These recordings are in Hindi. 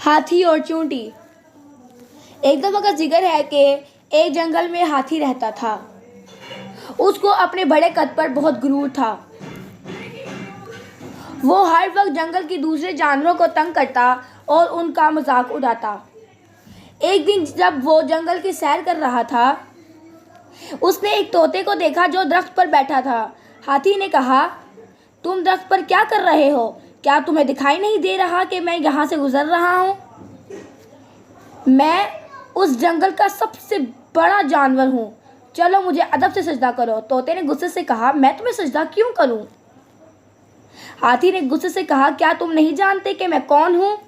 हाथी और चूंटी। एक दफा का जिक्र है कि एक जंगल में हाथी रहता था। उसको अपने बड़े कद पर बहुत गुरूर था। वो हर वक्त जंगल के दूसरे जानवरों को तंग करता और उनका मजाक उड़ाता। एक दिन जब वो जंगल की सैर कर रहा था, उसने एक तोते को देखा जो दरख्त पर बैठा था। हाथी ने कहा, तुम दरख्त पर क्या कर रहे हो? क्या तुम्हें दिखाई नहीं दे रहा कि मैं यहाँ से गुजर रहा हूँ? मैं उस जंगल का सबसे बड़ा जानवर हूँ। चलो मुझे अदब से सजदा करो। तोते ने गुस्से से कहा, मैं तुम्हें सजदा क्यों करूँ? हाथी ने गुस्से से कहा, क्या तुम नहीं जानते कि मैं कौन हूँ?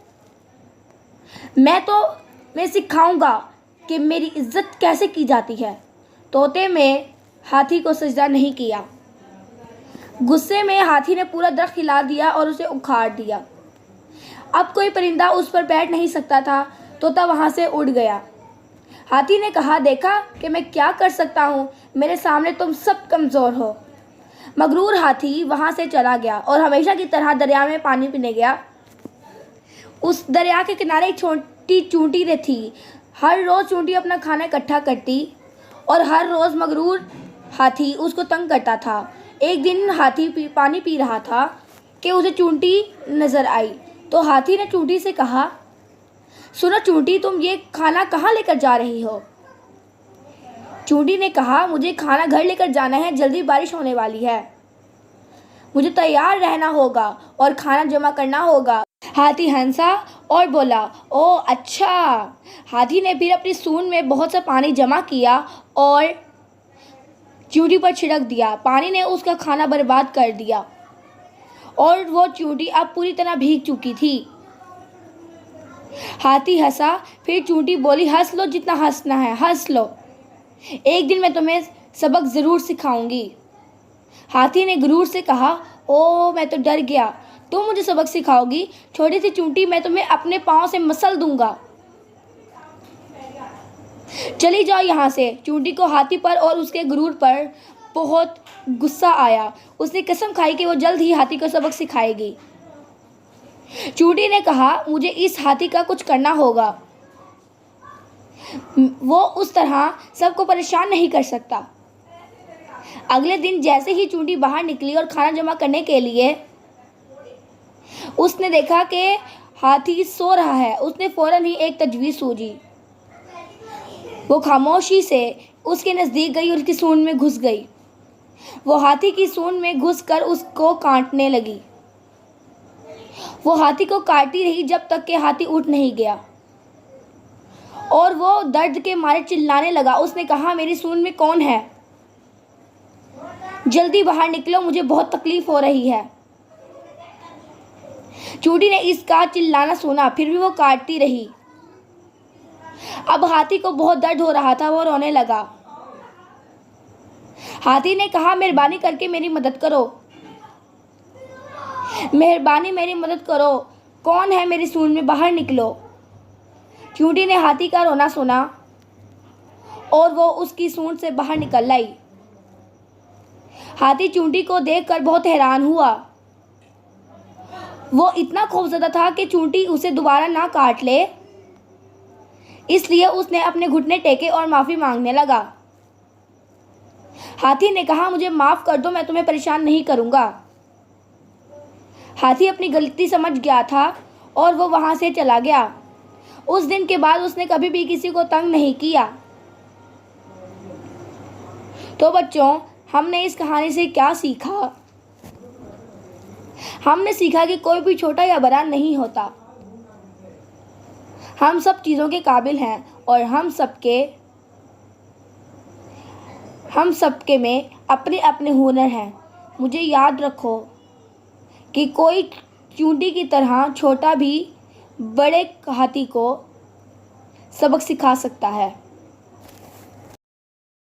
मैं सिखाऊंगा कि मेरी इज्जत कैसे की जाती है। तोते में हाथी को सजदा नहीं किया। गुस्से में हाथी ने पूरा दरख्त हिला दिया और उसे उखाड़ दिया। अब कोई परिंदा उस पर बैठ नहीं सकता था। तोता वहां से उड़ गया। हाथी ने कहा, देखा कि मैं क्या कर सकता हूँ? मेरे सामने तुम सब कमज़ोर हो। मगरूर हाथी वहां से चला गया और हमेशा की तरह दरिया में पानी पीने गया। उस दरिया के किनारे एक छोटी चूंटी थी। हर रोज़ चूंटी अपना खाना इकट्ठा करती और हर रोज़ मगरूर हाथी उसको तंग करता था। एक दिन हाथी पानी पी रहा था कि उसे चूंटी नज़र आई। तो हाथी ने चूंटी से कहा, सुनो चूंटी, तुम ये खाना कहाँ लेकर जा रही हो? चूंटी ने कहा, मुझे खाना घर लेकर जाना है, जल्दी बारिश होने वाली है। मुझे तैयार रहना होगा और खाना जमा करना होगा। हाथी हंसा और बोला, ओ अच्छा। हाथी ने फिर अपनी सूंड में बहुत सा पानी जमा किया और चूंटी पर छिड़क दिया। पानी ने उसका खाना बर्बाद कर दिया और वो चूंटी अब पूरी तरह भीग चुकी थी। हाथी हंसा, फिर चूंटी बोली, हंस लो जितना हंसना है, हंस लो। एक दिन मैं तुम्हें सबक ज़रूर सिखाऊंगी। हाथी ने गुरूर से कहा, ओ मैं तो डर गया। तुम मुझे सबक सिखाओगी? छोटी सी चूंटी, मैं तुम्हें अपने पाँव से मसल दूंगा। चली जाओ यहाँ से। चूंटी को हाथी पर और उसके गुरूर पर बहुत गुस्सा आया। उसने कसम खाई कि वो जल्द ही हाथी को सबक सिखाएगी। चूंटी ने कहा, मुझे इस हाथी का कुछ करना होगा। वो उस तरह सबको परेशान नहीं कर सकता। अगले दिन जैसे ही चूंटी बाहर निकली और खाना जमा करने के लिए, उसने देखा कि हाथी सो रहा है। उसने फौरन ही एक तजवीज़ सूझी। वो खामोशी से उसके नज़दीक गई और उसकी सूंड में घुस गई। वो हाथी की सूंड में घुसकर उसको काटने लगी। वो हाथी को काटती रही जब तक कि हाथी उठ नहीं गया और वो दर्द के मारे चिल्लाने लगा। उसने कहा, मेरी सूंड में कौन है? जल्दी बाहर निकलो, मुझे बहुत तकलीफ हो रही है। चूंटी ने इसका चिल्लाना सुना, फिर भी वो काटती रही। अब हाथी को बहुत दर्द हो रहा था। वो रोने लगा। हाथी ने कहा, मेहरबानी करके मेरी मदद करो, मेहरबानी मेरी मदद करो। कौन है मेरी सूंड में? बाहर निकलो। चूंटी ने हाथी का रोना सुना और वो उसकी सूंड से बाहर निकल आई। हाथी चूंटी को देखकर बहुत हैरान हुआ। वो इतना खौफजदा था कि चूंटी उसे दोबारा ना काट ले, इसलिए उसने अपने घुटने टेके और माफ़ी मांगने लगा। हाथी ने कहा, मुझे माफ़ कर दो, मैं तुम्हें परेशान नहीं करूँगा। हाथी अपनी गलती समझ गया था और वो वहाँ से चला गया। उस दिन के बाद उसने कभी भी किसी को तंग नहीं किया। तो बच्चों, हमने इस कहानी से क्या सीखा? हमने सीखा कि कोई भी छोटा या बड़ा नहीं होता। हम सब चीज़ों के काबिल हैं और हम सबके में अपने अपने हुनर हैं। मुझे याद रखो कि कोई चूंटी की तरह छोटा भी बड़े हाथी को सबक सिखा सकता है।